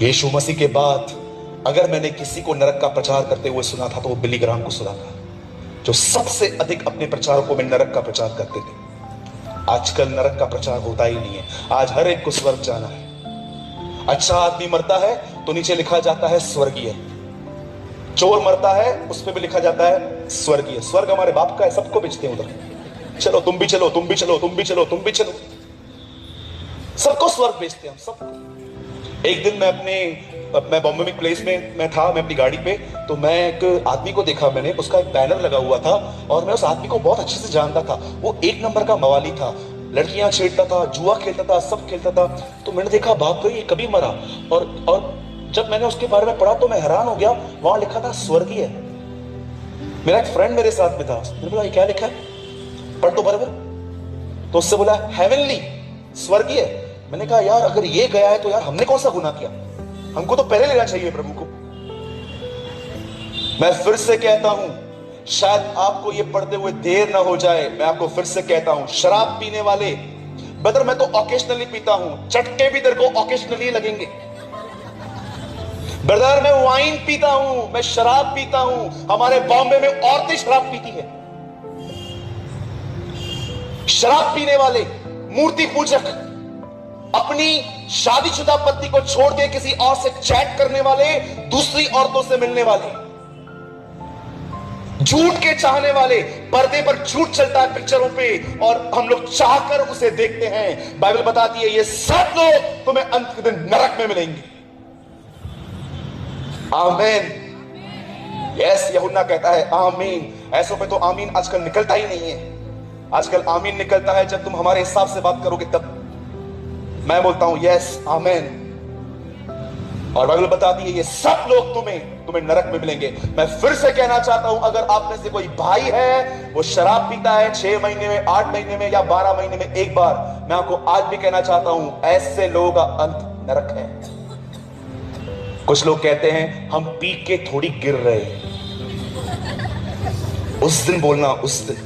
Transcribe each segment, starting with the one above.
यीशु मसीह के बाद अगर मैंने किसी को नरक का प्रचार करते हुए सुना था तो वो बिली ग्राहम को सुना था, जो सबसे अधिक अपने प्रचारकों में नरक का प्रचार करते थे। आजकल नरक का प्रचार होता ही नहीं है। आज हर एक को स्वर्ग जाना है। अच्छा आदमी मरता है तो नीचे लिखा जाता है स्वर्गीय, चोर मरता है उस पर भी लिखा जाता है स्वर्गीय। स्वर्ग हमारे बाप का है, सबको बेचते हैं उधर। चलो तुम भी चलो, तुम भी चलो, तुम भी चलो, तुम भी चलो, सबको स्वर्ग बेचते हैं हम सबको। एक दिन मैं बॉम्बे में एक प्लेस में मैं था, मैं अपनी गाड़ी पे, तो मैं एक आदमी को देखा, मैंने उसका एक बैनर लगा हुआ था और मैं उस आदमी को बहुत अच्छे से जानता था। वो एक नंबर का मवाली था, लड़कियां छेड़ता था, जुआ खेलता था, सब खेलता था। तो मैंने देखा बाप रे ये कभी मरा, और जब मैंने उसके बारे में पढ़ा तो मैं हैरान हो गया। वहां लिखा था स्वर्गीय। मेरा एक फ्रेंड मेरे साथ में था, मैंने बोला ये क्या लिखा है, पढ़ तो बराबर। तो उससे बोला हेवनली, स्वर्गीय। मैंने कहा यार अगर ये गया है तो यार हमने कौन सा गुनाह किया, हमको तो पहले लेना चाहिए प्रभु को। मैं फिर से कहता हूं, शायद आपको ये पढ़ते हुए देर ना हो जाए, मैं आपको फिर से कहता हूं, शराब पीने वाले, ब्रदर मैं तो ऑकेशनली पीता हूं, चटके भी तेरे को ऑकेशनली लगेंगे। ब्रदर मैं वाइन पीता हूं, मैं शराब पीता हूं, हमारे बॉम्बे में औरतें शराब पीती है। शराब पीने वाले, मूर्ति पूजक, अपनी शादीशुदा पत्नी को छोड़ के किसी और से चैट करने वाले, दूसरी औरतों से मिलने वाले, झूठ के चाहने वाले, पर्दे पर झूठ चलता है पिक्चरों पे और हम लोग चाहकर उसे देखते हैं। बाइबल बताती है ये सब लोग तुम्हें अंत के दिन नरक में मिलेंगे। आमीन। यस, यूहन्ना कहता है आमीन। ऐसों पे तो आमीन आजकल निकलता ही नहीं है। आजकल आमीन निकलता है जब तुम हमारे हिसाब से बात करोगे तब। मैं बोलता हूं यस आमीन। और बाइबल बताती है ये सब लोग तुम्हें नरक में मिलेंगे। मैं फिर से कहना चाहता हूं, अगर आप में से कोई भाई है वो शराब पीता है 6 महीने में, 8 महीने में या 12 महीने में एक बार, मैं आपको आज भी कहना चाहता हूं ऐसे लोगों का अंत नरक है। कुछ लोग कहते हैं हम पी के थोड़ी गिर रहे हैं। उस दिन बोलना, उस दिन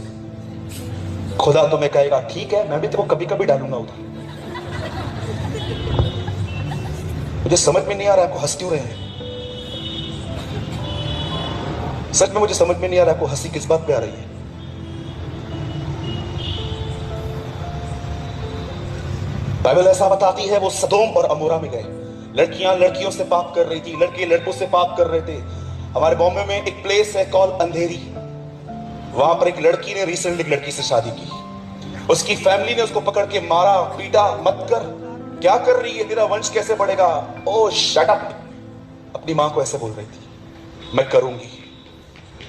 खुदा तुम्हें कहेगा ठीक है मैं भी तेरे को कभी कभी डालूंगा उधर। मुझे समझ में नहीं आ रहा है आपको हंस क्यों रहे हैं। सच में मुझे समझ में नहीं आ रहा है आपको हंसी किस बात पे आ रही है। बाइबल ऐसा बताती है वो सदोम और अमोरा में गए, लड़कियां लड़कियों से पाप कर रही थी, लड़के लड़कों से पाप कर रहे थे। हमारे बॉम्बे में एक प्लेस है कॉल अंधेरी, वहां पर एक लड़की ने रिसेंटली एक लड़की से शादी की। उसकी फैमिली ने उसको पकड़ के मारा, पीटा, मत कर, क्या कर रही है, तेरा वंश कैसे बढ़ेगा, ओ शट अप। अपनी मां को ऐसे बोल रही थी मैं करूंगी।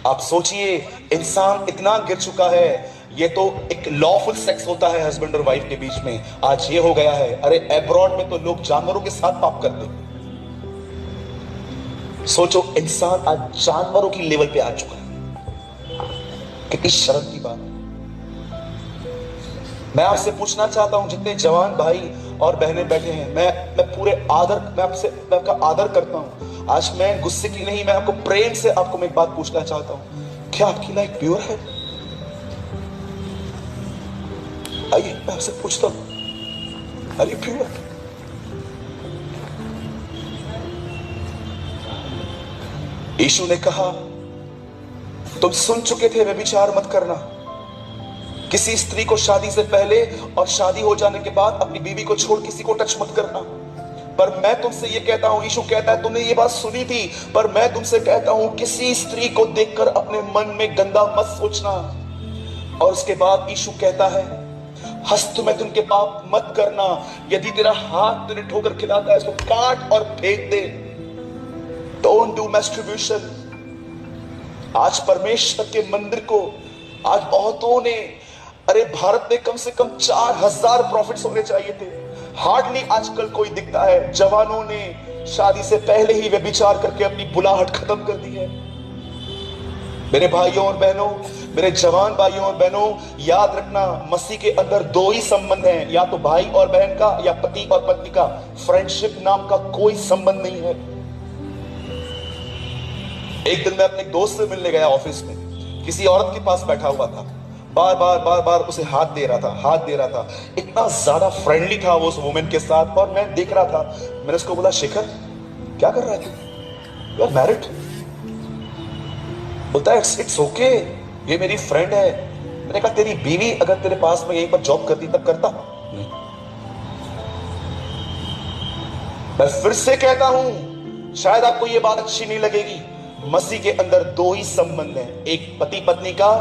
आप सोचिए इंसान इतना गिर चुका है। ये तो एक लॉफुल सेक्स होता है हस्बैंड और वाइफ के बीच में, आज ये हो गया है। अरे एब्रॉड में तो लोग जानवरों के साथ पाप करते। सोचो इंसान आज जानवरों की लेवल पे आ चुका है। कितनी शर्म की बात है। मैं आपसे पूछना चाहता हूं जितने जवान भाई और बहनें बैठे हैं, मैं पूरे आदर, मैं आपका आदर करता हूं। आज मैं गुस्से की नहीं, मैं आपको प्रेम से आपको मैं एक बात पूछना चाहता हूं, क्या आपकी लाइफ प्योर है? आइए मैं आपसे पूछता हूं, आर यू प्योर? यीशु ने कहा तुम सुन चुके थे व्यभिचार मत करना। किसी स्त्री को शादी से पहले और शादी हो जाने के बाद अपनी बीवी को छोड़ किसी को टच मत करना। पर मैं तुमसे ये कहता हूं, यीशु कहता है, तुमने ये बात सुनी थी, पर मैं तुमसे कहता हूं किसी स्त्री को देखकर अपने मन में गंदा मत सोचना। और उसके बाद यीशु कहता है हस्त में तुम के पाप मत करना। यदि तेरा हाथ तुझे ठोकर खिलाता है इसको काट और फेंक दे। Don't do मैस्टरब्यूशन। आज परमेश्वर के मंदिर को आज बहुतों ने, अरे भारत में कम से कम 4000 प्रॉफिट्स होने चाहिए थे, हार्डली आजकल कोई दिखता है। जवानों ने शादी से पहले ही व्यभिचार करके अपनी बुलाहट खत्म कर दी है। मेरे भाइयों और बहनों, मेरे जवान भाइयों और बहनों, याद रखना मसीह के अंदर 2 ही संबंध हैं, या तो भाई और बहन का या पति और पत्नी का। फ्रेंडशिप नाम का कोई संबंध नहीं है। एक दिन मैं अपने दोस्त से मिलने गया ऑफिस में, किसी औरत के पास बैठा हुआ था, बार बार उसे हाथ दे रहा था। इतना ज्यादा फ्रेंडली था वो उस वुमेन के साथ, और मैं देख रहा था। मैंने उसको बोला शेखर क्या कर रहा है तू? You are married? बोलता है इट्स ओके, ये मेरी फ्रेंड है। मैंने कहा तेरी बीवी अगर तेरे पास में यहीं पर जॉब करती तब करता? नहीं। मैं फिर से कहता हूं, शायद आपको यह बात अच्छी नहीं लगेगी, मसीह के अंदर दो ही संबंध हैं, एक पति पत्नी का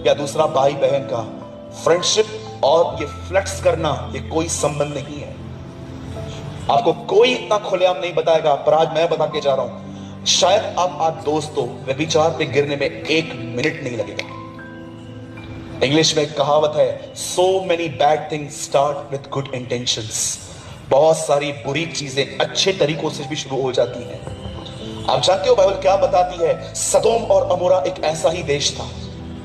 या दूसरा भाई बहन का। फ्रेंडशिप और ये फ्लेक्स करना, ये कोई संबंध नहीं है। आपको कोई इतना खुलेआम नहीं बताएगा, पर आज मैं बता के जा रहा हूं, शायद आप दोस्तों व्यभिचार पे गिरने में 1 मिनट नहीं लगेगा। इंग्लिश में एक कहावत है, so many bad things start with good intentions. बहुत सारी बुरी चीजें अच्छे तरीकों से भी शुरू हो जाती हैं। आप जानते हो बाइबल क्या बताती है? सदोम और अमोरा एक ऐसा ही देश था,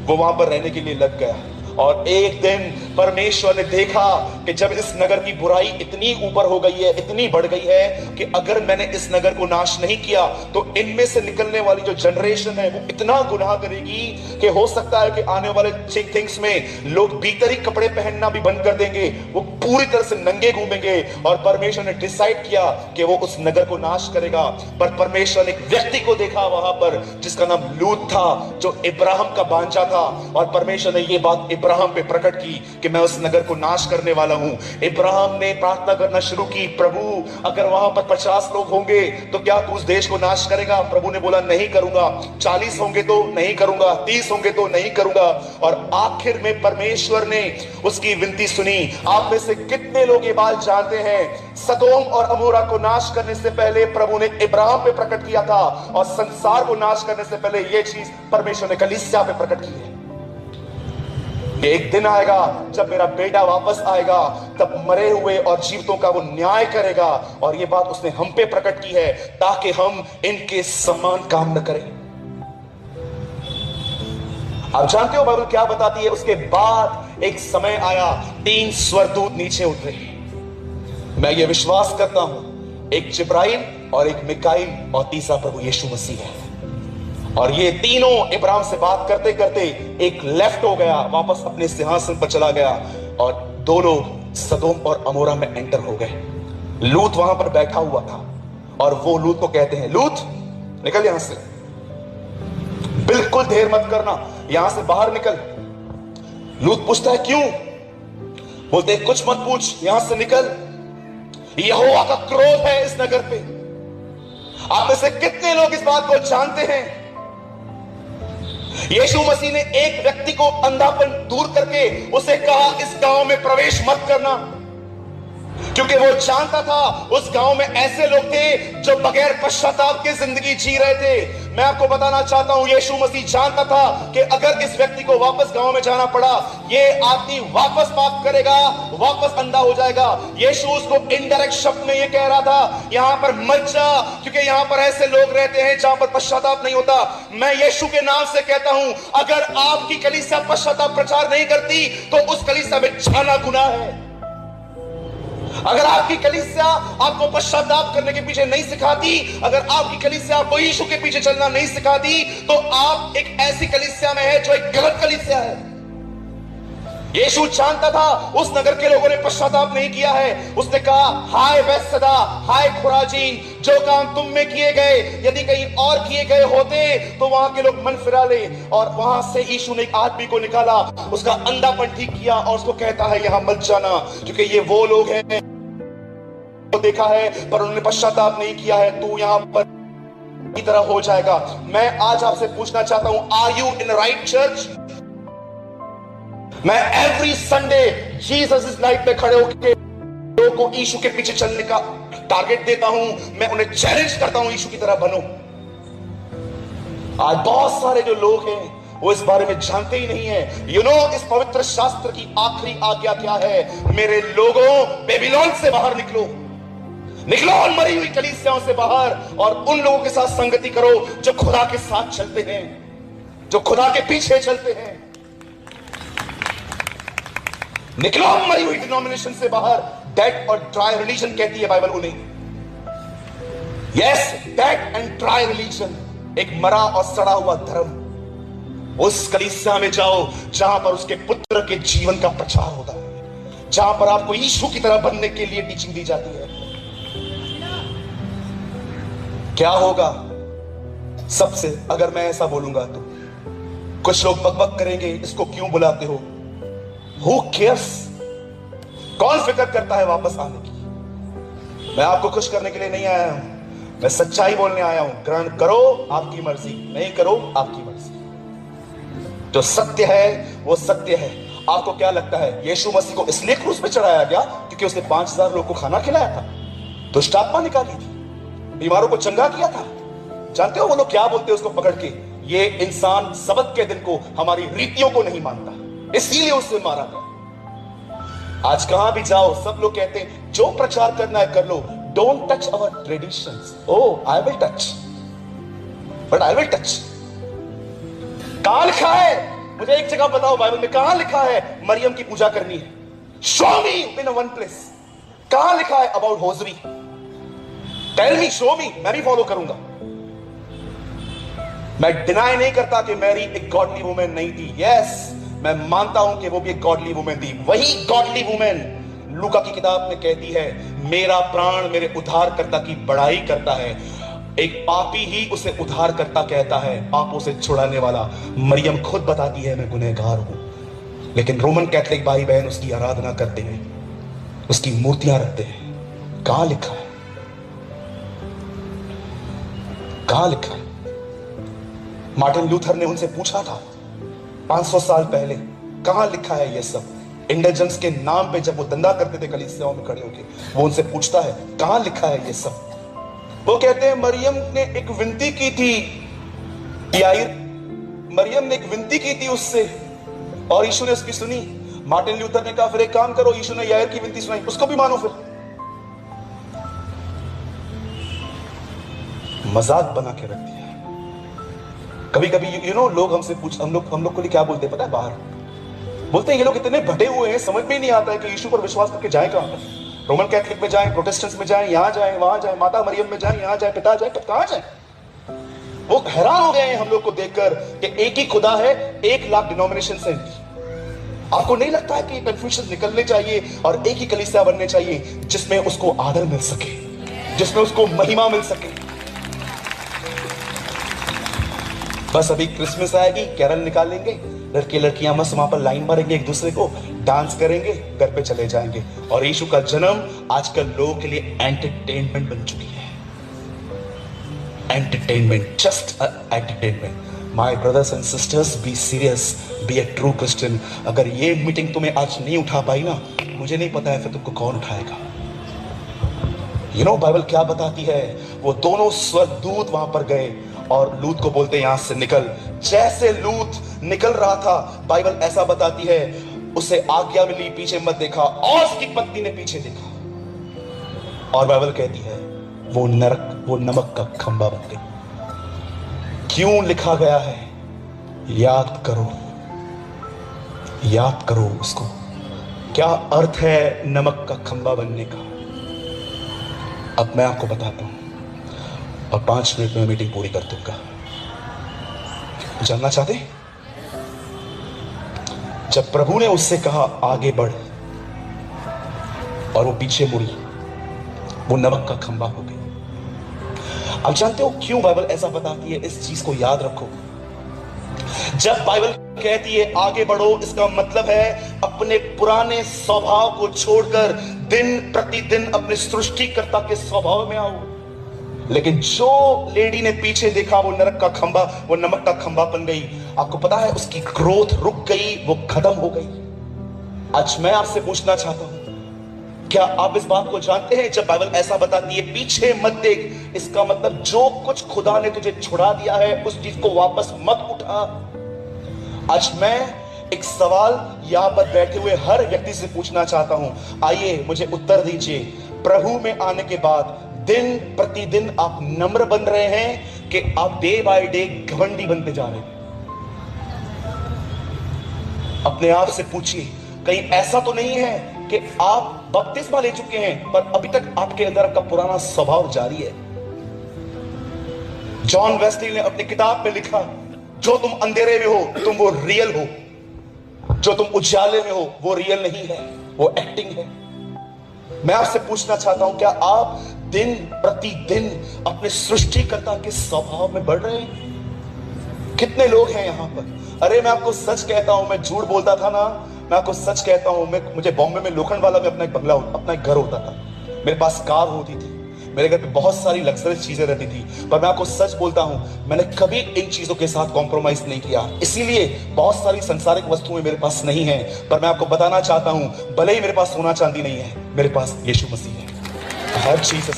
वो वहां पर रहने के लिए लग गया, और एक दिन परमेश्वर ने देखा कि जब इस नगर की बुराई इतनी ऊपर हो गई है, इतनी बढ़ गई है कि अगर मैंने इस नगर को नाश नहीं किया तो इनमें से निकलने वाली जो जनरेशन है वो इतना गुनाह करेगी कि हो सकता है कि आने वाले थिंग्स में लोग भीतरी कपड़े पहनना भी बंद कर देंगे, वो पूरी तरह से नंगे घूमेंगे। और परमेश्वर ने डिसाइड किया कि वो उस नगर को नाश करेगा। पर परमेश्वर ने एक व्यक्ति को देखा वहां पर जिसका नाम लूत था, जो इब्राहिम का भांजा था, और परमेश्वर ने ये बात इब्राहिम पे प्रकट की कि मैं उस नगर को नाश करने वाला हूं। इब्राहिम ने प्रार्थना करना शुरू की, प्रभु अगर वहां पर 50 लोग होंगे तो क्या तू उस देश को नाश करेगा? प्रभु ने बोला नहीं करूंगा। 40 होंगे तो नहीं करूंगा, 30 होंगे तो नहीं करूंगा। और आखिर में परमेश्वर ने उसकी विनती सुनी। आप में से कितने लोग ये बात जानते हैं, सदोम और अमोरा को नाश करने से पहले प्रभु ने इब्राहिम पे प्रकट किया था, और संसार को नाश करने से पहले यह चीज परमेश्वर ने कलीसिया पे प्रकट की है। एक दिन आएगा जब मेरा बेटा वापस आएगा, तब मरे हुए और जीवितों का वो न्याय करेगा, और ये बात उसने हम पे प्रकट की है ताकि हम इनके समान काम न करें। आप जानते हो बाइबल क्या बताती है? उसके बाद एक समय आया, 3 स्वर्गदूत नीचे उतरे। मैं ये विश्वास करता हूं, एक जिब्राइल और एक मिकाईल और तीसरा प्रभु यीशु मसीह है। और ये तीनों इब्राहिम से बात करते करते एक लेफ्ट हो गया, वापस अपने सिंहासन पर चला गया, और 2 लोग सदोम और अमोरा में एंटर हो गए। लूत वहां पर बैठा हुआ था, और वो लूत को कहते हैं, लूत निकल यहां से, बिल्कुल देर मत करना, यहां से बाहर निकल। लूत पूछता है क्यों? बोलते हैं कुछ मत पूछ, यहां से निकल, यहोवा का क्रोध है इस नगर पे। आप में से कितने लोग इस बात को जानते हैं? यीशु मसीह ने एक व्यक्ति को अंधापन दूर करके उसे कहा इस गांव में प्रवेश मत करना, क्योंकि वो जानता था उस गांव में ऐसे लोग थे जो बगैर पश्चाताप के जिंदगी जी रहे थे। मैं आपको बताना चाहता हूं, यीशु मसीह जानता था कि अगर इस व्यक्ति को वापस गांव में जाना पड़ा, ये आदमी वापस पाप करेगा, वापस अंधा हो जाएगा। यीशु उसको इनडायरेक्ट शब्द में ये कह रहा था, यहां पर मत जा, क्योंकि यहां पर ऐसे लोग रहते हैं जहां पर पश्चाताप नहीं होता। मैं यीशु के नाम से कहता हूं, अगर आपकी कलीसिया पश्चाताप प्रचार नहीं करती तो उस कलीसिया में जाना गुनाह है। अगर आपकी कलीसिया आपको पश्चाताप करने के पीछे नहीं सिखाती, अगर आपकी कलीसिया आपको यीशु के पीछे चलना नहीं सिखाती, तो आप एक ऐसी कलीसिया में है जो एक गलत कलीसिया है। यीशु जानता था उस नगर के लोगों ने पश्चाताप नहीं किया है। उसने कहा, हाय बैतसैदा, हाय खुराजीन, जो काम तुम में किए गए यदि कहीं और किए गए होते तो वहां के लोग मन फिरा ले। और वहां से यीशु ने एक आदमी को निकाला, उसका अंधापन ठीक किया, और उसको कहता है यहां मत जाना, क्योंकि ये वो लोग हैं देखा है पर उन्होंने पश्चाताप नहीं किया है, तू यहां पर की तरह हो जाएगा। मैं आज आपसे पूछना चाहता हूं, are you in right church? मैं every Sunday Jesus is life में खड़े होकर लोगों को यीशु के पीछे चलने का टारगेट देता हूं। मैं उन्हें चैलेंज करता हूं, यीशु की तरह बनो। आज बहुत सारे जो लोग हैं वो इस बारे में जानते ही नहीं है। यू नो, इस पवित्र शास्त्र की आखिरी आज्ञा क्या है? मेरे लोगों, बेबीलोन से बाहर निकलो, निकलो उन मरी हुई कलीसियाओं से बाहर, और उन लोगों के साथ संगति करो जो खुदा के साथ चलते हैं, जो खुदा के पीछे चलते हैं। निकलो मरी हुई डिनोमिनेशन से बाहर। डेड और ड्राई रिलीजन कहती है बाइबल उन्हें। Yes, dead and dry religion, एक मरा और सड़ा हुआ धर्म। उस कलीसिया में जाओ जहां पर उसके पुत्र के जीवन का प्रचार होता है, जहां पर आपको यीशु की तरह बनने के लिए टीचिंग दी जाती है। क्या होगा सबसे अगर मैं ऐसा बोलूंगा तो? कुछ लोग बकबक करेंगे, इसको क्यों बुलाते हो? Who cares? कौन फिक्र करता है वापस आने की? मैं आपको खुश करने के लिए नहीं आया हूं, मैं सच्चाई बोलने आया हूं। ग्रहण करो आपकी मर्जी, नहीं करो आपकी मर्जी। जो सत्य है वो सत्य है। आपको क्या लगता है यीशु मसीह को इसलिए क्रूस पे चढ़ाया गया क्योंकि उसने 5000 लोगों को खाना खिलाया था, दुष्ट आत्मा निकाली थी, बीमारों को चंगा किया था? जानते हो वो लोग क्या बोलते हैं उसको पकड़ के? ये इंसान सबत के दिन को, हमारी रीतियों को नहीं मानता, इसीलिए उसे मारा गया। आज कहां भी जाओ सब लोग कहते हैं जो प्रचार करना है कर लो, don't touch our traditions. Oh I will touch, but I will touch. कहां लिखा है? मुझे एक जगह बताओ बाइबल में कहां लिखा है मरियम की पूजा करनी है? Show me in one place. कहां लिखा है about hosiery? Tell me, show me, मैं भी फॉलो करूंगा। मैं डिनाई नहीं करता कि मैरी एक गॉडली वुमेन नहीं थी। यस, मैं मानता हूं कि वो भी एक गॉडली वुमेन थी। वही गॉडली वुमेन लूका की किताब में कहती है, मेरा प्राण मेरे उद्धारकर्ता की बड़ाई करता है। एक पापी ही उसे उद्धारकर्ता कहता है, पापों से छुड़ाने वाला। मरियम खुद बताती है मैं गुनहगार हूं, लेकिन रोमन कैथोलिक भाई बहन उसकी आराधना करते हैं, उसकी मूर्तियां रखते हैं। कहां लिखा है? कहां लिखा है? मार्टिन लूथर ने उनसे पूछा था 500 साल पहले, कहां लिखा है ये सब? इंडल्जेंस के नाम पे जब वो दंगा करते थे कलीसियाओं में खड़े होकर, वो उनसे पूछता है कहां लिखा है ये सब? वो कहते हैं मरियम ने एक विनती की थी, याईर, मरियम ने एक विनती की थी उससे और यीशु ने उसकी सुनी। मार्टिन लूथर ने कहा फिर एक काम करो, यीशु ने याईर की विनती सुनाई, उसको भी मानो। फिर मजाक बना के रख दिया। कभी कभी लोग हमसे हम लोग को लिए क्या बोलते हैं पता है? बाहर बोलते हैं ये लोग इतने भटे हुए हैं, समझ में ही नहीं आता है कि यीशु पर विश्वास करके जाए कहां पर। रोमन कैथोलिक में जाएं, प्रोटेस्टेंट्स में जाएं, यहां जाएं, वहां जाएं, माता मरियम में जाएं, यहां जाएं, पिता जाएं, कहां जाएं? वो हैरान हो गए हैं हम लोग को देखकर कि एक ही खुदा है, 1 लाख डिनोमिनेशन है। आपको नहीं लगता है कि कंफ्यूजन निकलने चाहिए और एक ही कलीसिया बनने चाहिए जिसमें उसको आदर मिल सके, जिसमें उसको महिमा मिल सके? बस अभी क्रिसमस आएगी, कैरल निकालेंगे, लड़के लड़कियां मस्त वहां पर लाइन मारेंगे, एक दूसरे को डांस करेंगे, घर पे चले जाएंगे। और यीशु का जन्म आजकल लोगों के लिए एंटरटेनमेंट बन चुकी है। Entertainment, just entertainment. My brothers and sisters, be serious, be a true Christian. अगर ये मीटिंग तुम्हें आज नहीं उठा पाई ना, मुझे नहीं पता है फिर तुमको कौन उठाएगा। बाइबल क्या बताती है? वो दोनों स्वर्गदूत वहां पर गए और लूत को बोलते यहां से निकल। जैसे लूत निकल रहा था, बाइबल ऐसा बताती है उसे आज्ञा मिली, पीछे मत देखा, और उसकी पत्नी ने पीछे देखा और बाइबल कहती है वो नमक का खंबा बन गई। क्यों लिखा गया है? याद करो, याद करो उसको। क्या अर्थ है नमक का खंबा बनने का? अब मैं आपको बताता हूं और 5 मिनट में मीटिंग पूरी कर दूंगा। जानना चाहते? जब प्रभु ने उससे कहा आगे बढ़ और वो पीछे मुड़ी, वो नमक का खंबा हो गई। अब जानते हो क्यों बाइबल ऐसा बताती है? इस चीज को याद रखो। जब बाइबल कहती है आगे बढ़ो, इसका मतलब है अपने पुराने स्वभाव को छोड़कर दिन प्रतिदिन अपने सृष्टिकर्ता के स्वभाव में आओ। लेकिन जो लेडी ने पीछे देखा, वो नरक का खंबा, वो नमक का खंबा बन गई। आपको पता है उसकी ग्रोथ रुक गई, वो खत्म हो गई। आज मैं आपसे पूछना चाहता हूं, क्या आप इस बात को जानते हैं? जब बाइबल ऐसा बताती है पीछे मत देख, इसका मतलब जो कुछ खुदा ने तुझे छुड़ा दिया है उस चीज को वापस मत उठा। आज मैं एक सवाल यहां पर बैठे हुए हर व्यक्ति से पूछना चाहता हूं, आइए मुझे उत्तर दीजिए। प्रभु में आने के बाद दिन प्रतिदिन आप नम्र बन रहे हैं कि आप डे बाय डे घमंडी बनते जा रहे हैं? अपने आप से पूछिए, कहीं ऐसा तो नहीं है कि आप बपतिस्मा ले चुके हैं पर अभी तक आपके अंदर आपका पुराना स्वभाव जारी है? जॉन वेस्ली ने अपनी किताब में लिखा, जो तुम अंधेरे में हो तुम वो रियल हो, जो तुम उजाले में हो वो रियल नहीं है, वो एक्टिंग है। मैं आपसे पूछना चाहता हूं, क्या आप दिन प्रतिदिन अपने सृष्टिकर्ता के स्वभाव में बढ़ रहे हैं? कितने लोग हैं यहां पर? अरे मैं आपको सच कहता हूं, मैं झूठ बोलता था ना, मैं आपको सच कहता हूं, मुझे बॉम्बे में लोखंडवाला में अपना एक बंगला, अपना एक घर होता था, मेरे पास कार होती थी, मेरे घर पे बहुत सारी लग्जरियस चीजें रहती थी, पर मैं आपको सच बोलता हूं, मैंने कभी इन चीजों के साथ कॉम्प्रोमाइज नहीं किया। इसीलिए बहुत सारी सांसारिक वस्तुएं मेरे पास नहीं है, पर मैं आपको बताना चाहता हूं, भले ही मेरे पास सोना चांदी नहीं है, मेरे पास यीशु मसीह है। हर चीज,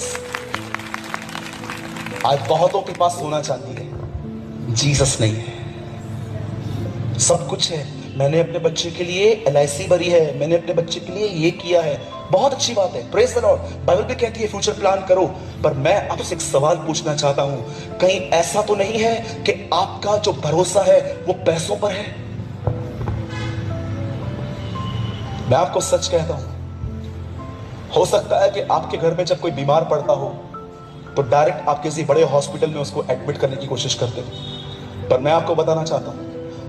आज बहुतों के पास सोना चांदी है, जीसस नहीं है। सब कुछ है, मैंने अपने बच्चे के लिए LIC भरी है, मैंने अपने बच्चे के लिए ये किया है, बहुत अच्छी बात है, प्रेज द लॉर्ड। बाइबल भी कहती है फ्यूचर प्लान करो, पर मैं आपसे एक सवाल पूछना चाहता हूं, कहीं ऐसा तो नहीं है कि आपका जो भरोसा है वो पैसों पर है? मैं आपको सच कहता हूं, हो सकता है कि आपके घर में जब कोई बीमार पड़ता हो तो डायरेक्ट आप किसी बड़े हॉस्पिटल में उसको एडमिट करने की कोशिश करते हो, पर मैं आपको बताना चाहता हूं,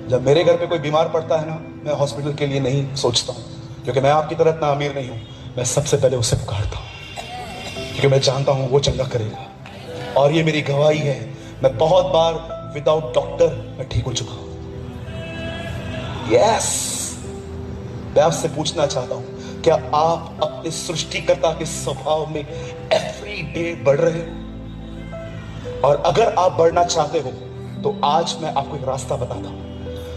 जब मेरे घर पे कोई बीमार पड़ता है ना, मैं हॉस्पिटल के लिए नहीं सोचता हूं, क्योंकि मैं आपकी तरह इतना अमीर नहीं हूं। मैं सबसे पहले उसे पुकारता हूं, क्योंकि मैं जानता हूं वो चंगा करेगा, और ये मेरी गवाही है, मैं बहुत बार विदाउट डॉक्टर मैं ठीक हो चुका हूं। यस, मैं आपसे पूछना चाहता हूं, क्या आप अपने सृष्टिकर्ता के स्वभाव में एवरी डे बढ़ रहे हो? और अगर आप बढ़ना चाहते हो तो आज मैं आपको एक रास्ता बताता हूं,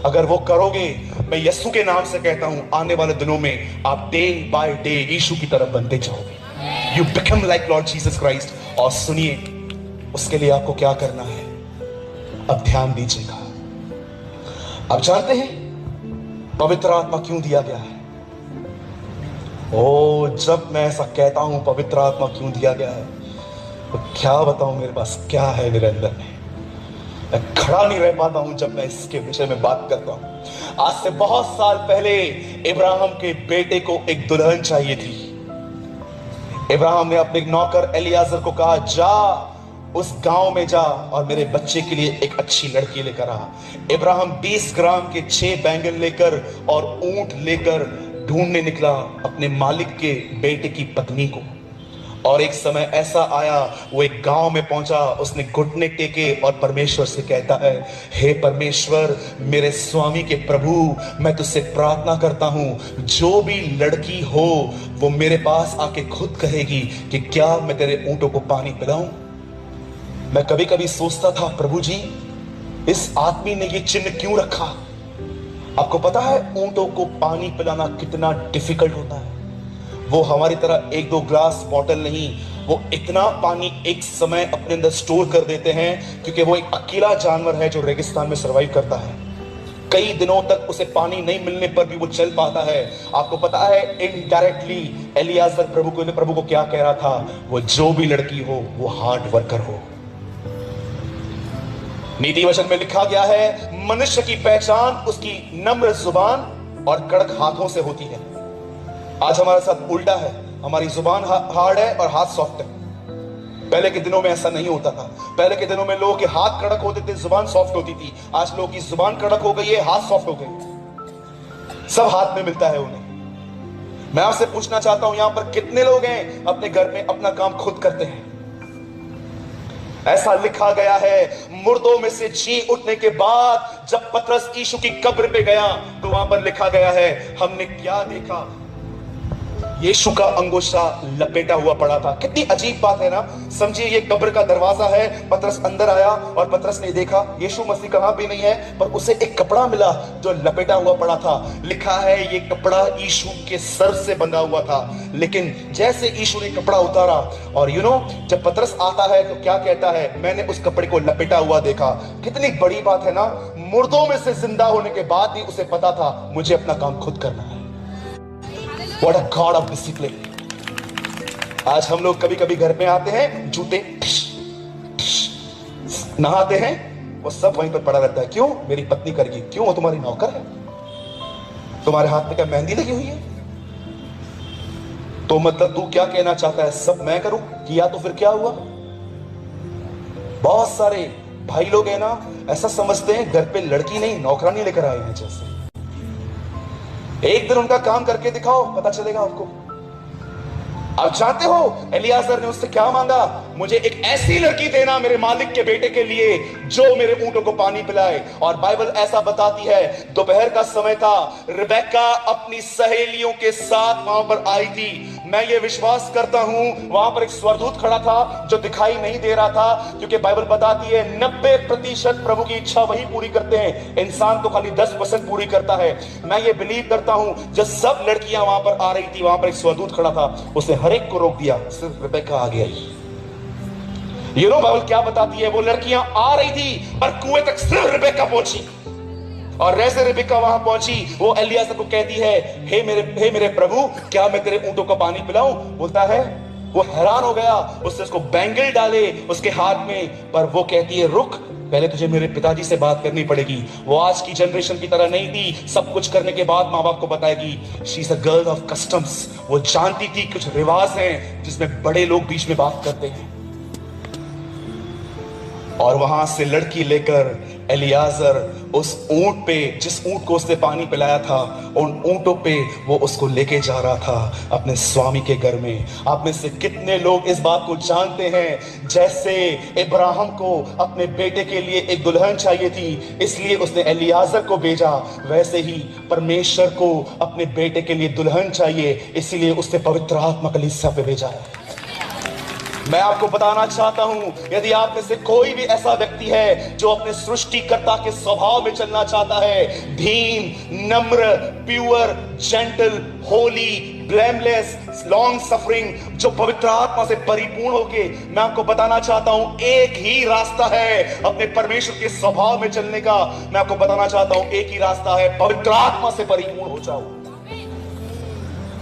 अगर वो करोगे, मैं यीशु के नाम से कहता हूं, आने वाले दिनों में आप डे बाय डे यीशु की तरफ बनते जाओगे। You become like Lord Jesus Christ. और सुनिए, उसके लिए आपको क्या करना है, अब ध्यान दीजिएगा। आप जानते हैं पवित्र आत्मा क्यों दिया गया है? ओ, जब मैं ऐसा कहता हूं पवित्र आत्मा क्यों दिया गया है, तो क्या बताऊं मेरे पास क्या है मेरे अंदर में, मैं खड़ा नहीं रह पाता हूं जब मैं इसके विषय में बात करता हूं। आज से बहुत साल पहले इब्राहिम के बेटे को एक दुल्हन चाहिए थी। इब्राहिम ने अपने नौकर एलियाजर को कहा, जा उस गांव में जा और मेरे बच्चे के लिए एक अच्छी लड़की लेकर आ। इब्राहिम 20 ग्राम के 6 बैंगन लेकर और ऊंट लेकर ढूंढने निकला अपने मालिक के बेटे की पत्नी को। और एक समय ऐसा आया, वो एक गांव में पहुंचा, उसने घुटने टेके और परमेश्वर से कहता है, हे परमेश्वर, मेरे स्वामी के प्रभु, मैं तुझसे प्रार्थना करता हूं, जो भी लड़की हो वो मेरे पास आके खुद कहेगी कि क्या मैं तेरे ऊंटों को पानी पिलाऊं। मैं कभी कभी सोचता था, प्रभु जी, इस आदमी ने ये चिन्ह क्यों रखा? आपको पता है ऊंटों को पानी पिलाना कितना डिफिकल्ट होता है? वो हमारी तरह 1-2 ग्लास बॉटल नहीं, वो इतना पानी एक समय अपने अंदर स्टोर कर देते हैं, क्योंकि वो एक अकेला जानवर है जो रेगिस्तान में सरवाइव करता है। कई दिनों तक उसे पानी नहीं मिलने पर भी वो चल पाता है। आपको पता है इनडायरेक्टली एलियाजर प्रभु को क्या कह रहा था? वो जो भी लड़की हो वो हार्ड वर्कर हो। नीति वचन में लिखा गया है, मनुष्य की पहचान उसकी नम्र जुबान और कड़क हाथों से होती है। आज हमारे साथ उल्टा है, हमारी जुबान हार्ड है और हाथ सॉफ्ट है। पहले के दिनों में ऐसा नहीं होता था। पहले के दिनों में लोगों के हाथ कड़क होते थे, जुबान सॉफ्ट होती थी। आज लोगों की जुबान कड़क हो गई है, हाथ सॉफ्ट हो गए, सब हाथ में मिलता है उन्हें। मैं आपसे पूछना चाहता हूं, यहां पर कितने लोग हैं अपने घर में अपना काम खुद करते हैं? ऐसा लिखा गया है, मुर्दों में से जी उठने के बाद जब पतरस यीशु की कब्र पे गया तो वहां पर लिखा गया है, हमने क्या देखा? यीशु का अंगोछा लपेटा हुआ पड़ा था। कितनी अजीब बात है ना। समझिए, ये कब्र का दरवाजा है, पतरस अंदर आया और पतरस ने देखा यीशु मसीह कहां भी नहीं है, पर उसे एक कपड़ा मिला जो लपेटा हुआ पड़ा था। लिखा है ये कपड़ा यीशु के सर से बंधा हुआ था। लेकिन जैसे यीशु ने कपड़ा उतारा और जब पतरस आता है तो क्या कहता है? मैंने उस कपड़े को लपेटा हुआ देखा। कितनी बड़ी बात है ना। मुर्दों में से जिंदा होने के बाद भी उसे पता था मुझे अपना काम खुद करना है। What a God of discipline। आज हम लोग कभी कभी घर में आते हैं, जूते नहाते हैं, वो सब वहीं पर पड़ा रहता है। क्यों? मेरी पत्नी करेगी। क्यों? वो तुम्हारी नौकर है। तुम्हारे हाथ में क्या मेहंदी लगी हुई है? तो मतलब तू क्या कहना चाहता है? सब मैं करूं? किया तो फिर क्या हुआ? बहुत सारे भाई लोग हैं ना, ऐसा समझते हैं घर पे लड़की नहीं नौकरानी लेकर आए हैं। जैसे एक दिन उनका काम करके दिखाओ, पता चलेगा आपको। आप जानते हो एलियाजर ने उससे क्या मांगा? मुझे एक ऐसी लड़की देना मेरे मालिक के बेटे के लिए जो मेरे ऊंटों को पानी पिलाए। और बाइबल ऐसा बताती है, दोपहर का समय था, रिबेका अपनी सहेलियों के साथ वहां पर आई थी। मैं ये विश्वास करता हूं वहां पर एक स्वर्गदूत खड़ा था जो दिखाई नहीं दे रहा था, क्योंकि बाइबल बताती है 90% प्रभु की इच्छा वही पूरी करते हैं, इंसान तो खाली 10% पूरी करता है। मैं ये बिलीव करता हूं जब सब लड़कियां वहां पर आ रही थी, वहां पर एक स्वर्गदूत खड़ा था, उसने हर एक को रोक दिया, सिर्फ रिबेका आगे आई। ये लो बाइबल क्या बताती है, वो लड़कियां आ रही थी पर कुएं तक सिर्फ रिबेका पहुंची। और जैसे रिबेका वहां पहुंची, वो एलियाजर को कहती है, हे मेरे प्रभु, क्या मैं तेरे ऊंटों को पानी पिलाऊं? बोलता है, वो हैरान हो गया, उसने उसको बैंगल डाले उसके हाथ में, पर वो कहती है, रुक, पहले तुझे मेरे पिताजी से बात करनी पड़ेगी। वो आज की जनरेशन की तरह नहीं थी, सब कुछ करने के बाद माँ बाप को बताएगी। She is a girl of customs. वो जानती थी कुछ रिवाज हैं जिसमें बड़े लोग बीच में बात करते हैं। और वहां से लड़की लेकर एलियाजर उस ऊंट पे, जिस ऊंट को उसने पानी पिलाया था, उन ऊंटों पे वो उसको लेके जा रहा था अपने स्वामी के घर में। आप में से कितने लोग इस बात को जानते हैं, जैसे इब्राहिम को अपने बेटे के लिए एक दुल्हन चाहिए थी, इसलिए उसने एलियाजर को भेजा, वैसे ही परमेश्वर को अपने बेटे के लिए दुल्हन चाहिए, इसलिए उसने पवित्र आत्मा कलीसिया पे भेजा है। मैं आपको बताना चाहता हूं, यदि आप में से कोई भी ऐसा व्यक्ति है जो अपने सृष्टिकर्ता के स्वभाव में चलना चाहता है, धीम, नम्र, pure, gentle, Holi, blameless, long suffering, जो पवित्र आत्मा से परिपूर्ण होके, मैं आपको बताना चाहता हूं एक ही रास्ता है अपने परमेश्वर के स्वभाव में चलने का। मैं आपको बताना चाहता हूं एक ही रास्ता है, पवित्र आत्मा से परिपूर्ण हो जाओ।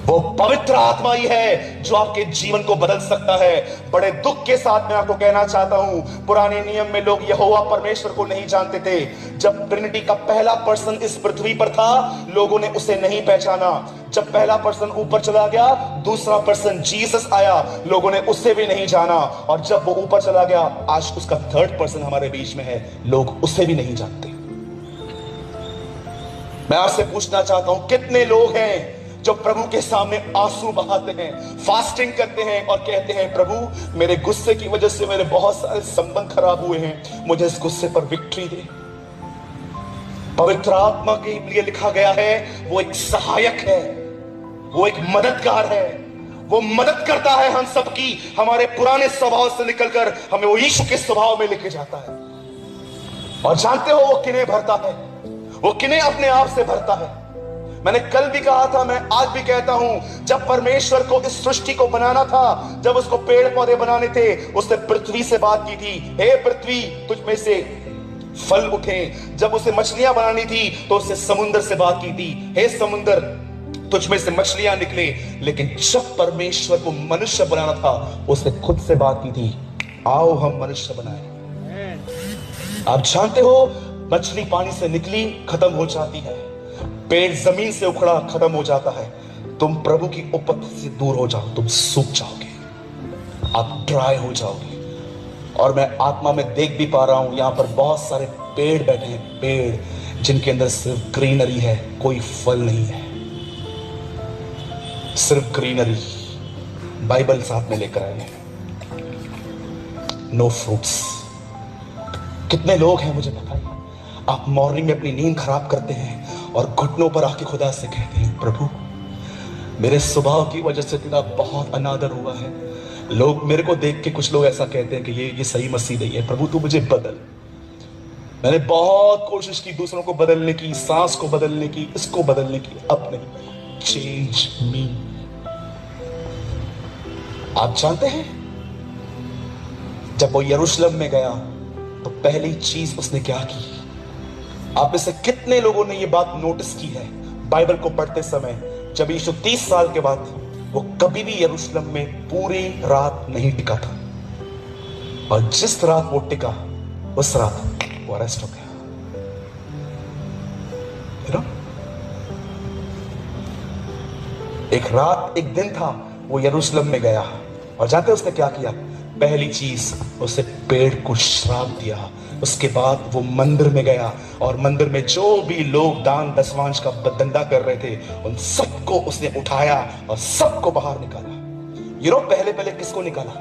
वो पवित्र आत्मा ही है जो आपके जीवन को बदल सकता है। बड़े दुख के साथ मैं आपको कहना चाहता हूं, पुराने नियम में लोग यहोवा परमेश्वर को नहीं जानते थे। जब ट्रिनिटी का पहला पर्सन इस पृथ्वी पर था, लोगों ने उसे नहीं पहचाना। जब पहला पर्सन ऊपर चला गया, दूसरा पर्सन जीसस आया, लोगों ने उसे भी नहीं जाना। और जब वो ऊपर चला गया, आज उसका थर्ड पर्सन हमारे बीच में है, लोग उसे भी नहीं जानते। मैं आपसे पूछना चाहता हूं, कितने लोग हैं जो प्रभु के सामने आंसू बहाते हैं, फास्टिंग करते हैं और कहते हैं, प्रभु मेरे गुस्से की वजह से मेरे बहुत सारे संबंध खराब हुए हैं, मुझे इस गुस्से पर विक्ट्री दे। पवित्र आत्मा के लिए लिखा गया है, वो एक सहायक है, वो एक मददगार है, वो मदद करता है हम सबकी, हमारे पुराने स्वभाव से निकलकर हमें वो यीशु के स्वभाव में लेके जाता है। और जानते हो वो किन्हें भरता है? वो किन्हें अपने आप से भरता है? मैंने कल भी कहा था, मैं आज भी कहता हूं, जब परमेश्वर को इस सृष्टि को बनाना था, जब उसको पेड़ पौधे बनाने थे, उसने पृथ्वी से बात की थी, हे पृथ्वी तुझ में से फल उठे। जब उसे मछलियां बनानी थी तो उसने समुद्र से बात की थी, हे समुद्र तुझ में से मछलियां निकले। लेकिन जब परमेश्वर को मनुष्य बनाना था, उसने खुद से बात की थी, आओ हम मनुष्य बनाए। आप जानते हो, मछली पानी से निकली, खत्म हो जाती है, पेड़ जमीन से उखड़ा, खत्म हो जाता है। तुम प्रभु की उपस्थिति से दूर हो जाओ, तुम सूख जाओगे, आप ड्राई हो जाओगे। और मैं आत्मा में देख भी पा रहा हूं, यहां पर बहुत सारे पेड़ बैठे हैं, पेड़ जिनके अंदर सिर्फ ग्रीनरी है, कोई फल नहीं है, सिर्फ ग्रीनरी। बाइबल साथ में लेकर आए हैं, नो फ्रूट्स। कितने लोग हैं मुझे बताइए, आप मॉर्निंग में अपनी नींद खराब करते हैं और घुटनों पर आके खुदा से कहते हैं, प्रभु मेरे स्वभाव की वजह से तेरा बहुत अनादर हुआ है। लोग मेरे को देख के, कुछ लोग ऐसा कहते हैं कि ये सही मसीह नहीं है, प्रभु तू मुझे बदल। मैंने बहुत कोशिश की दूसरों को बदलने की, सांस को बदलने की, इसको बदलने की, अब नहीं। चेंज मी। आप जानते हैं, जब वो यरूशलेम में गया तो पहली चीज उसने क्या की? आप में से कितने लोगों ने ये बात नोटिस की है बाइबल को पढ़ते समय? जब यीशु 30 साल के बाद, वो कभी भी यरूशलेम में पूरी रात नहीं टिका था, और जिस रात वो टिका, उस रात वो अरेस्ट हो गया। एक रात, एक दिन था, वो यरूशलेम में गया, और जानते उसने क्या किया? पहली चीज, उसे पेड़ को श्राप दिया। उसके बाद वो मंदिर में गया, और मंदिर में जो भी लोग दान दशवांश का धंधा कर रहे थे, उन सबको उसने उठाया और सबको बाहर निकाला। पहले पहले किसको निकाला?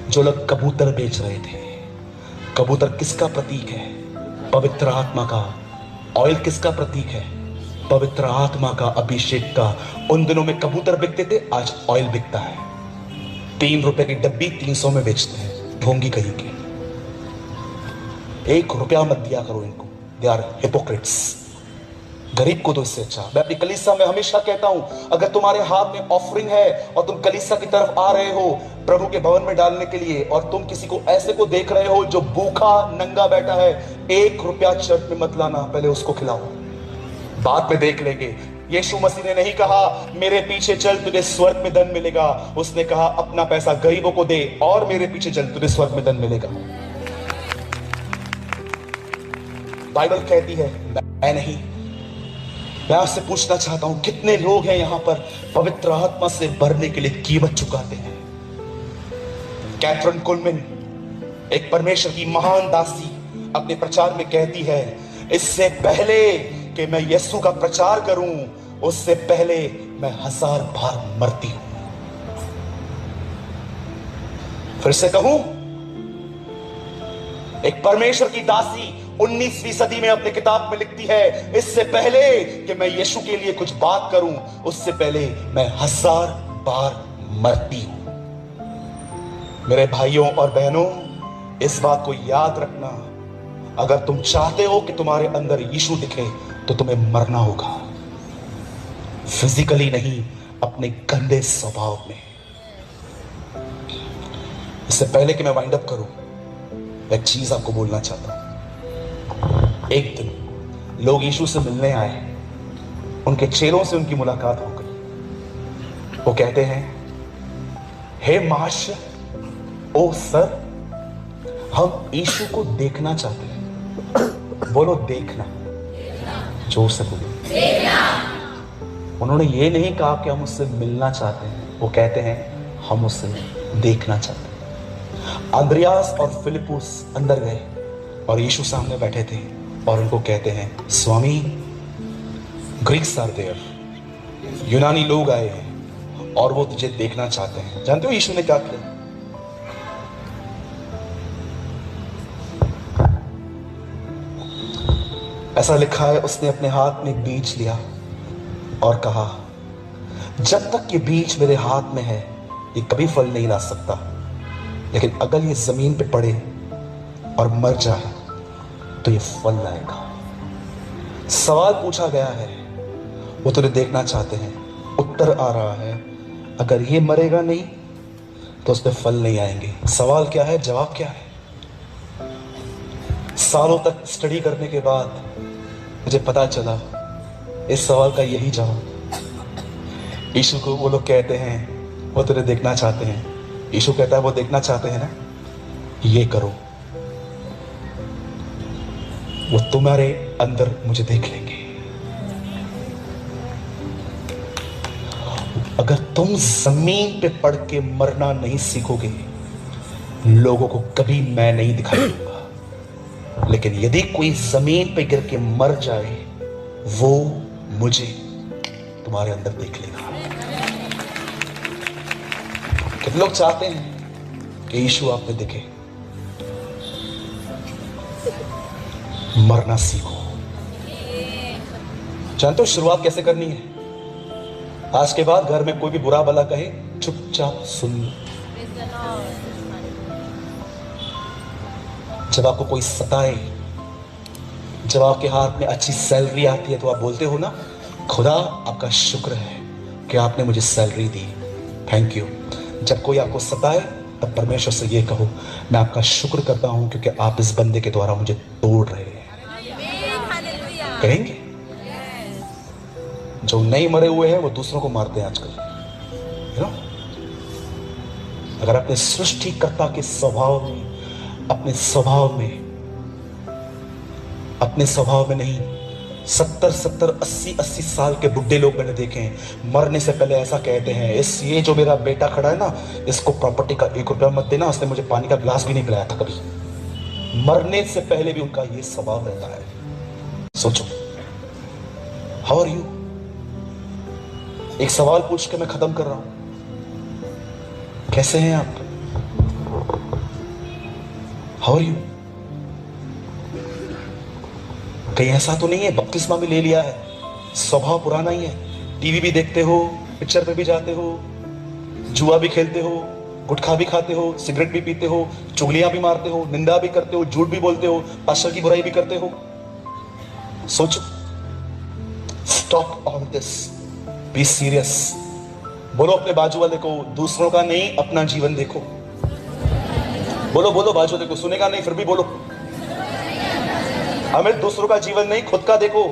जो लोग कबूतर बेच रहे थे। कबूतर किसका प्रतीक है? पवित्र आत्मा का। ऑयल किसका प्रतीक है? पवित्र आत्मा का, अभिषेक का। उन दिनों में कबूतर बिकते थे, आज ऑयल बिकता है। 3 रुपए की डब्बी 300 में बेचते हैं, ढोंगी कहीं के। 1 रुपया मत दिया करो इनको, दे आर हिपोक्रेट्स। गरीब को तो इससे अच्छा। मैं अपनी कलीसिया में हमेशा कहता हूं, अगर तुम्हारे हाथ में ऑफरिंग है और तुम कलीसिया की तरफ आ रहे हो प्रभु के भवन में डालने के लिए, और तुम किसी को ऐसे को देख रहे हो जो भूखा नंगा बैठा है, 1 रुपया चर्च में मत लाना, पहले उसको खिलाओ, बाद में देख लेंगे। यीशु मसीह ने नहीं कहा मेरे पीछे चल तुझे स्वर्ग में धन मिलेगा, उसने कहा अपना पैसा गरीबों को दे और मेरे पीछे चल तुझे स्वर्ग में धन मिलेगा। बाइबल कहती है, मैं नहीं। मैं आपसे पूछना चाहता हूं, कितने लोग हैं यहां पर पवित्र आत्मा से भरने के लिए कीमत चुकाते हैं? कैथरीन कुलमैन, एक परमेश्वर की महान दासी, अपने प्रचार में कहती है, इससे पहले कि मैं यीशु का प्रचार करूं, उससे पहले मैं 1000 बार मरती हूं। फिर से कहूं, एक परमेश्वर की दासी 19वीं सदी में अपनी किताब में लिखती है, इससे पहले कि मैं यीशु के लिए कुछ बात करूं, उससे पहले मैं 1000 बार मरती हूं। मेरे भाइयों और बहनों, इस बात को याद रखना, अगर तुम चाहते हो कि तुम्हारे अंदर यीशु दिखे तो तुम्हें मरना होगा, फिजिकली नहीं, अपने गंदे स्वभाव में। इससे पहले कि मैं वाइंड अप करूं, एक चीज आपको बोलना चाहता हूं। एक दिन लोग यीशु से मिलने आए, उनके चेलों से उनकी मुलाकात हो गई। वो कहते हैं, हे मास्टर, ओ सर, हम यीशु को देखना चाहते हैं। बोलो देखना, जोर से बोलो देखना। उन्होंने ये नहीं कहा कि हम उससे मिलना चाहते हैं, वो कहते हैं हम उससे देखना चाहते हैं। अंद्रियास और फिलिपुस अंदर गए और यीशु सामने बैठे थे और उनको कहते हैं, स्वामी, ग्रीक्स आर देयर, यूनानी लोग आए हैं और वो तुझे देखना चाहते हैं। जानते हो यीशु ने क्या किया? ऐसा लिखा है, उसने अपने हाथ में एक बीज लिया और कहा, जब तक ये बीज मेरे हाथ में है ये कभी फल नहीं ला सकता, लेकिन अगर ये जमीन पे पड़े और मर जाए तो ये फल लाएगा। सवाल पूछा गया है, वो तुझे देखना चाहते हैं। उत्तर आ रहा है, अगर ये मरेगा नहीं तो उस पर फल नहीं आएंगे। सवाल क्या है, जवाब क्या है? सालों तक स्टडी करने के बाद मुझे पता चला इस सवाल का यही जवाब। यीशु को वो लोग कहते हैं वो तुझे देखना चाहते हैं। यीशु कहता है वो देखना चाहते हैं ना, ये करो, वो तुम्हारे अंदर मुझे देख लेंगे। अगर तुम जमीन पे पड़ के मरना नहीं सीखोगे, लोगों को कभी मैं नहीं दिखाई दूंगा। लेकिन यदि कोई जमीन पे गिर के मर जाए, वो मुझे तुम्हारे अंदर देख लेगा। कितने लोग चाहते हैं कि यीशु आप में दिखे? मरना सीखो। जानते हो शुरुआत कैसे करनी है? आज के बाद घर में कोई भी बुरा भला कहे, चुपचाप सुन लो। जब आपको कोई सताए, जब आपके हाथ में अच्छी सैलरी आती है तो आप बोलते हो ना, खुदा आपका शुक्र है कि आपने मुझे सैलरी दी, थैंक यू। जब कोई आपको सताए तब परमेश्वर से ये कहो, मैं आपका शुक्र करता हूं क्योंकि आप इस बंदे के द्वारा मुझे तोड़ रहे हैं। कहेंगे? जो नहीं मरे हुए हैं वो दूसरों को मारते हैं आजकल, अगर अपने सृष्टिकर्ता के स्वभाव में, अपने स्वभाव में नहीं, 70 80 साल के बुढ़े लोग मैंने देखे हैं, मरने से पहले ऐसा कहते हैं, ये जो मेरा बेटा खड़ा है ना, इसको प्रॉपर्टी का 1 रुपया मत देना, उसने मुझे पानी का ग्लास भी नहीं पिलाया था कभी। मरने से पहले भी उनका ये स्वभाव रहता है। सोचो, हाउ आर यू? एक सवाल पूछ के मैं खत्म कर रहा हूं। कैसे हैं आप? How are you? कहीं ऐसा तो नहीं है बपतिस्मा भी ले लिया है, स्वभाव पुराना ही है, टीवी भी देखते हो, पिक्चर पे भी जाते हो, जुआ भी खेलते हो, गुटखा भी खाते हो, सिगरेट भी पीते हो, चुगलियां भी मारते हो, निंदा भी करते हो, झूठ भी बोलते हो, पास्टर की बुराई भी करते हो? सोचो, stop all this, be serious. बोलो अपने बाजू वाले को, दूसरों का नहीं अपना जीवन देखो। बोलो बोलो बाजू वाले को, सुनेगा नहीं फिर भी बोलो, हमें दूसरों का जीवन नहीं खुद का देखो।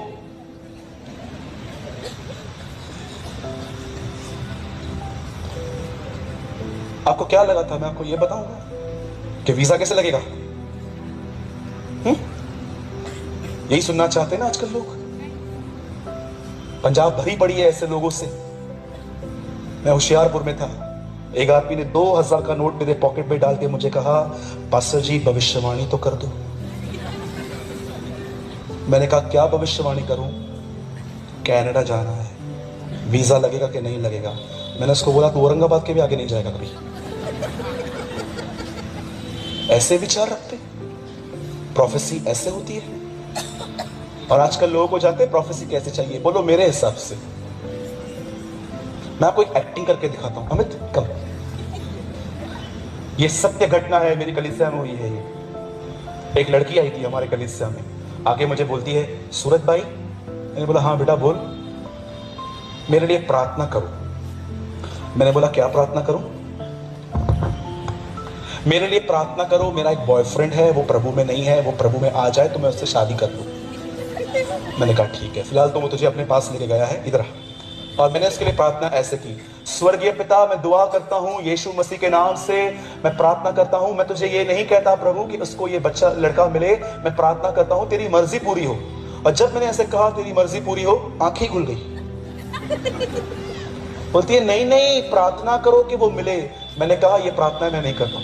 आपको क्या लगा था मैं आपको यह बताऊंगा कि वीजा कैसे लगेगा? यही सुनना चाहते हैं ना आजकल लोग। पंजाब भरी पड़ी है ऐसे लोगों से। मैं होशियारपुर में था, एक आदमी ने 2000 का नोट मेरे पॉकेट में डाल के मुझे कहा, पास्टर जी भविष्यवाणी तो कर दो। मैंने कहा क्या भविष्यवाणी करूं? कनाडा जाना है, वीजा लगेगा कि नहीं लगेगा? मैंने उसको बोला तू औरंगाबाद के भी आगे नहीं जाएगा कभी। ऐसे विचार रखते, प्रोफेसी ऐसे होती है। और आजकल लोगों को जानते हैं प्रोफेसी कैसे चाहिए? बोलो मेरे हिसाब से। मैं आपको एक एक्टिंग करके दिखाता हूं। अमित कम, ये सत्य घटना है, मेरी कलीसिया में हुई है। ये एक लड़की आई थी हमारे कलीसिया में, आके मुझे बोलती है सूरज भाई। मैंने बोला हाँ बेटा बोल। मेरे लिए प्रार्थना करो। मैंने बोला क्या प्रार्थना करूं? मेरे लिए प्रार्थना करो, मेरा एक बॉयफ्रेंड है, वो प्रभु में नहीं है, वो प्रभु में आ जाए तो मैं उससे शादी कर लूं। मैंने कहा ठीक है, फिलहाल तो वो तुझे अपने पास लेके गया है, इधर आ। और मैंने इसके लिए प्रार्थना ऐसे की, स्वर्गीय पिता मैं दुआ करता हूं यीशु मसीह के नाम से, मैं प्रार्थना करता हूं, मैं तुझे ये नहीं कहता प्रभु कि उसको ये बच्चा लड़का मिले, मैं प्रार्थना करता हूं तेरी मर्जी पूरी हो। और जब मैंने ऐसे कहा तेरी मर्जी पूरी हो, आंखें खुल गई। बोलती है नहीं नहीं प्रार्थना करो कि वो मिले। मैंने कहा ये प्रार्थना मैं नहीं करता।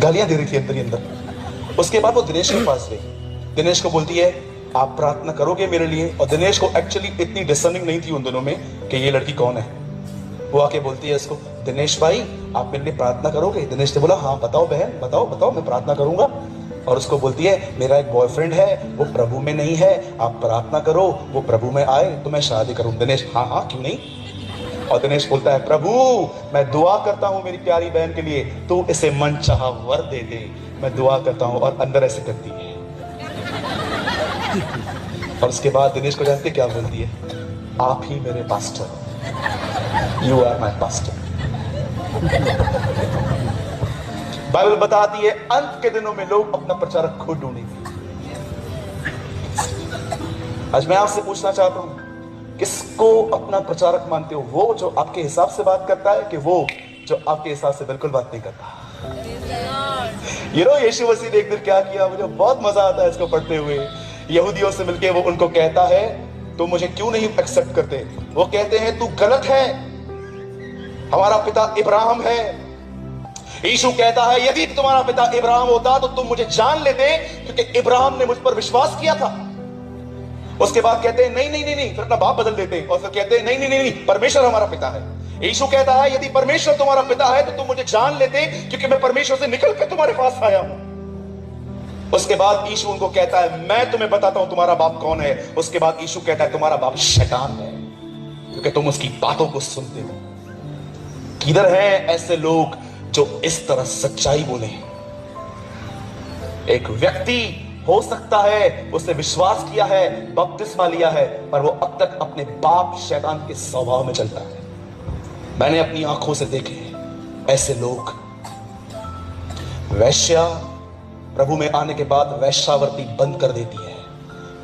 गालियां दे रही थी अंदर ही अंदर। उसके बाद वो दिनेश के पास गई। दिनेश को बोलती है आप प्रार्थना करोगे मेरे लिए? और दिनेश को एक्चुअली इतनी डिसर्निंग नहीं थी उन दोनों में कि ये लड़की कौन है। वो आके बोलती है इसको, दिनेश भाई आप मेरे लिए प्रार्थना करोगे? दिनेश ने बोला हाँ बताओ बहन, बताओ बताओ मैं प्रार्थना करूंगा। और उसको बोलती है मेरा एक बॉयफ्रेंड है, वो प्रभु में नहीं है, आप प्रार्थना करो वो प्रभु में आए तो मैं शादी करूं। दिनेश हाँ हाँ क्यों नहीं। और दिनेश बोलता है प्रभु मैं दुआ करता हूं मेरी प्यारी बहन के लिए, तू इसे मनचाहा वर दे दे, मैं दुआ करता हूं। और अंदर ऐसे करती है। और उसके बाद दिनेश को जानते क्या बोलती है? आप ही मेरे pastor, you are my pastor. Bible बताती है अंत के दिनों में लोग अपना प्रचारक खुद ढूंढेंगे। आज मैं आपसे पूछना चाहता हूं किसको अपना प्रचारक मानते हो? वो जो आपके हिसाब से बात करता है कि वो जो आपके हिसाब से बिल्कुल बात नहीं करता? यीशु मसीह ने एक दिन क्या किया, मुझे बहुत मजा आता है इसको पढ़ते हुए। यहूदियों से मिलके वो उनको कहता है तुम मुझे क्यों नहीं एक्सेप्ट करते? वो कहते हैं तू गलत है, हमारा पिता इब्राहिम है। यीशु कहता है यदि तुम्हारा पिता इब्राहिम होता तो तुम मुझे जान लेते क्योंकि इब्राहिम ने मुझ पर विश्वास किया था। उसके बाद कहते हैं नहीं नहीं नहीं नहीं, फिर अपना बाप बदल देते हैं और फिर कहते हैं नहीं नहीं नहीं नहीं परमेश्वर हमारा पिता है। यीशु कहता है यदि परमेश्वर तुम्हारा पिता है तो तुम मुझे जान लेते क्योंकि मैं परमेश्वर से निकल कर तुम्हारे पास आया हूं। उसके बाद यीशु उनको कहता है मैं तुम्हें बताता हूं तुम्हारा बाप कौन है। उसके बाद यीशु कहता है तुम्हारा बाप शैतान है क्योंकि तुम उसकी बातों को सुनते हो। किधर है ऐसे लोग जो इस तरह सच्चाई बोले? एक व्यक्ति हो सकता है उसने विश्वास किया है, बपतिस्मा लिया है, पर वो अब तक अपने बाप शैतान के स्वभाव में चलता है। मैंने अपनी आंखों से देखे ऐसे लोग। वैश्या प्रभु में आने के बाद वैश्यावृत्ति बंद कर देती है,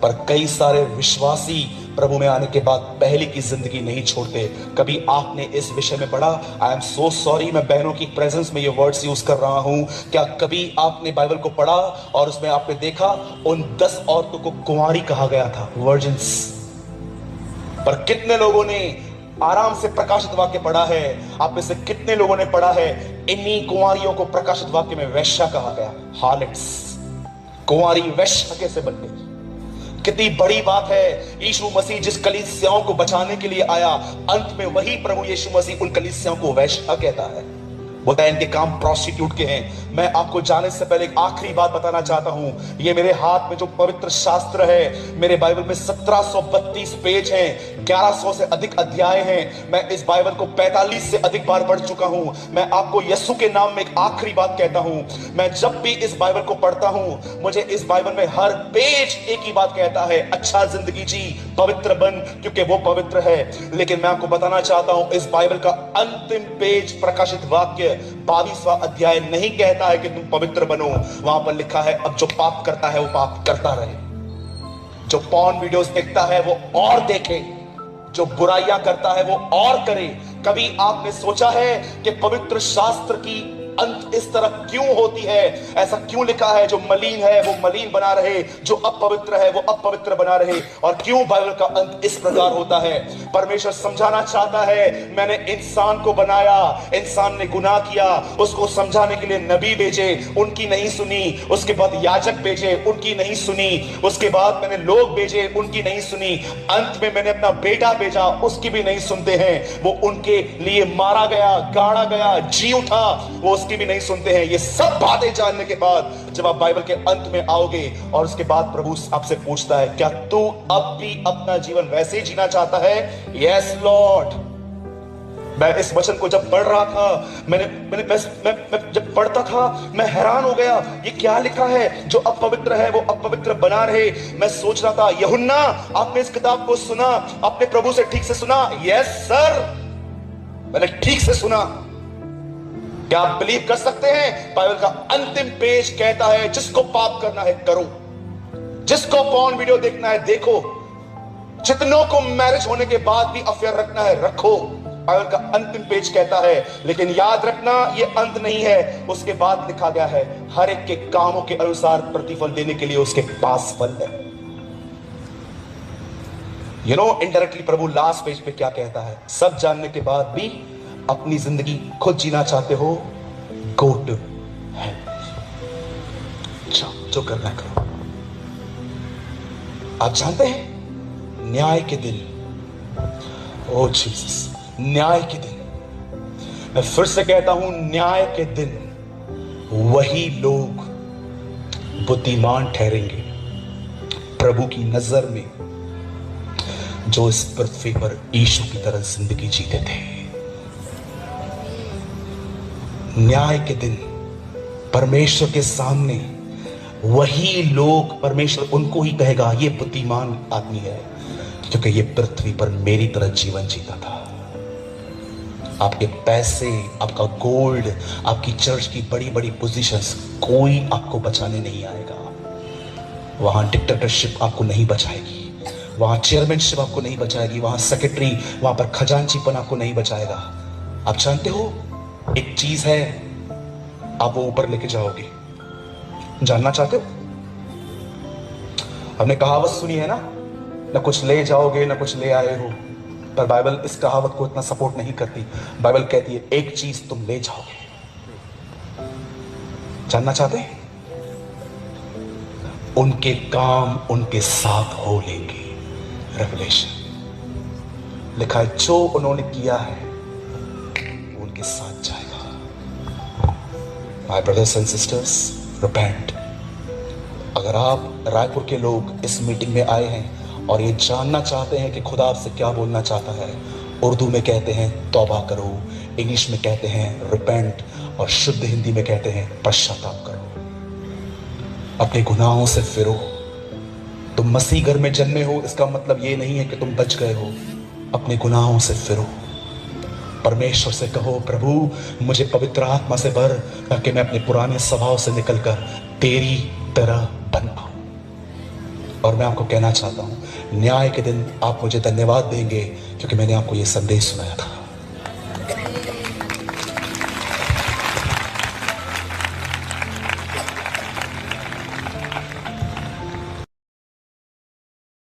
पर कई सारे विश्वासी प्रभु में आने के बाद पहले की जिंदगी नहीं छोड़ते। कभी आपने इस विषय में पढ़ा? आई एम सो सॉरी, मैं बहनों की प्रेजेंस में ये वर्ड्स यूज कर रहा हूं। क्या कभी आपने बाइबल को पढ़ा और उसमें आपने देखा उन 10 औरतों को कुंवारी कहा गया था, वर्जिन्स? पर कितने लोगों ने आराम से प्रकाशित वाक्य पढ़ा है? आप में से कितने लोगों ने पढ़ा है इन्हीं कुंवारियों को प्रकाशित वाक्य में वैश्या कहा गया, हार्लट्स? कुंवारी वैश्या कैसे बन गई? कितनी बड़ी बात है। यीशु मसीह जिस कलीसियाओं को बचाने के लिए आया, अंत में वही प्रभु यीशु मसीह उन कलीसियाओं को वैश्या कहता है, बोलता है इनके काम प्रोस्टिट्यूट के हैं। मैं आपको जाने से पहले एक आखिरी बात बताना चाहता हूं। ये मेरे हाथ में जो पवित्र शास्त्र है, मेरे बाइबल में 1732 पेज हैं, 1100 से अधिक अध्याय हैं। मैं इस बाइबल को 45 से अधिक बार पढ़ चुका हूं। मैं आपको यीशु के नाम में एक आखिरी बात कहता हूं, मैं जब भी इस बाइबल को पढ़ता हूं, मुझे इस बाइबल में हर पेज एक ही बात कहता है, अच्छा जिंदगी जी, पवित्र बन, क्योंकि वो पवित्र है। लेकिन मैं आपको बताना चाहता हूं, इस बाइबल का अंतिम पेज, प्रकाशित वाक्य 22वां अध्याय नहीं कहता है कि तुम पवित्र बनो। वहां पर लिखा है अब जो पाप करता है वो पाप करता रहे, जो पॉर्न वीडियोस देखता है वो और देखे, जो बुराइयां करता है वो और करे। कभी आपने सोचा है कि पवित्र शास्त्र की अंत इस तरह क्यों होती है? ऐसा क्यों लिखा है, जो मलिन है वो मलिन बना रहे, जो अपवित्र है वो अपवित्र बना रहे? और क्यों बाइबल का अंत इस प्रकार होता है? परमेश्वर समझाना चाहता है, मैंने इंसान को बनाया, इंसान ने गुनाह किया, उसको समझाने के लिए नबी भेजे, उनकी नहीं सुनी। उसके बाद याजक भेजे, उनकी नहीं सुनी। उसके बाद मैंने लोग भेजे, उनकी नहीं सुनी। अंत में मैंने अपना बेटा भेजा, उसकी भी नहीं सुनते हैं। वो उनके लिए मारा गया, गाड़ा गया, जी उठा, वो उसकी भी नहीं सुनते हैं। ये सब बातें जानने के बाद जब आप बाइबल के अंत में आओगे और उसके बाद प्रभु आपसे पूछता है, क्या तू अब भी अपना जीवन वैसे ही जीना चाहता है? Yes Lord. मैं इस वचन को जब पढ़ रहा था, मैं जब पढ़ता था, मैं हैरान हो गया, ये क्या लिखा है, जो अपवित्र है वो अपवित्र बना रहे। मैं सोच रहा था, यूहन्ना आपने इस किताब को सुना, आपने प्रभु से ठीक से सुना? यस सर, मैंने ठीक से सुना। क्या आप बिलीव कर सकते हैं? बाइबल का अंतिम पेज कहता है, जिसको पाप करना है करो, जिसको पॉर्न वीडियो देखना है देखो, जितनों को मैरिज होने के बाद भी अफेयर रखना है रखो। बाइबल का अंतिम पेज कहता है। लेकिन याद रखना, ये अंत नहीं है। उसके बाद लिखा गया है, हर एक के कामों के अनुसार प्रतिफल देने के लिए उसके पास फल है। You know, indirectly Prabhu last page पे क्या कहता है? सब जानने के बाद भी अपनी जिंदगी खुद जीना चाहते हो, गो टू हेल, जो करना करो। आप जानते हैं, न्याय के दिन, ओ जीसस, न्याय के दिन, मैं फिर से कहता हूं, न्याय के दिन वही लोग बुद्धिमान ठहरेंगे प्रभु की नजर में, जो इस पृथ्वी पर यीशु की तरह जिंदगी जीते थे। न्याय के दिन परमेश्वर के सामने वही लोग, परमेश्वर उनको ही कहेगा, ये बुद्धिमान आदमी है, क्योंकि ये पृथ्वी पर मेरी तरह जीवन जीता था। आपके पैसे, आपका गोल्ड, आपकी चर्च की बड़ी बड़ी पोजीशंस, कोई आपको बचाने नहीं आएगा। वहां डिक्टेटरशिप आपको नहीं बचाएगी, वहां चेयरमैनशिप आपको नहीं बचाएगी, वहां सेक्रेटरी, वहां पर खजांचीपन आपको नहीं बचाएगा। आप जानते हो, एक चीज है, आप वो ऊपर लेके जाओगे। जानना चाहते हो? हमने कहावत सुनी है ना, ना कुछ ले जाओगे ना कुछ ले आए हो, पर बाइबल इस कहावत को इतना सपोर्ट नहीं करती। बाइबल कहती है, एक चीज तुम ले जाओगे। जानना चाहते हैं? उनके काम उनके साथ हो लेंगे। रेवलेशन लिखा है, जो उन्होंने किया है उनके साथ जाएगा। My brothers and sisters, repent. अगर आप रायपुर के लोग इस मीटिंग में आए हैं और ये जानना चाहते हैं कि खुदा आपसे क्या बोलना चाहता है, उर्दू में कहते हैं तौबा करो, इंग्लिश में कहते हैं रिपेंट, और शुद्ध हिंदी में कहते हैं पश्चाताप करो। अपने गुनाहों से फिरो। तुम मसीह घर में जन्मे हो, इसका मतलब ये नहीं है कि तुम बच गए हो। अपने गुनाहों से फिरो। परमेश्वर से कहो, प्रभु मुझे पवित्र आत्मा से भर, ताकि मैं अपने पुराने स्वभाव से निकलकर तेरी तरह बन पाऊं। और मैं आपको कहना चाहता हूं, न्याय के दिन आप मुझे धन्यवाद देंगे, क्योंकि मैंने आपको यह संदेश सुनाया था।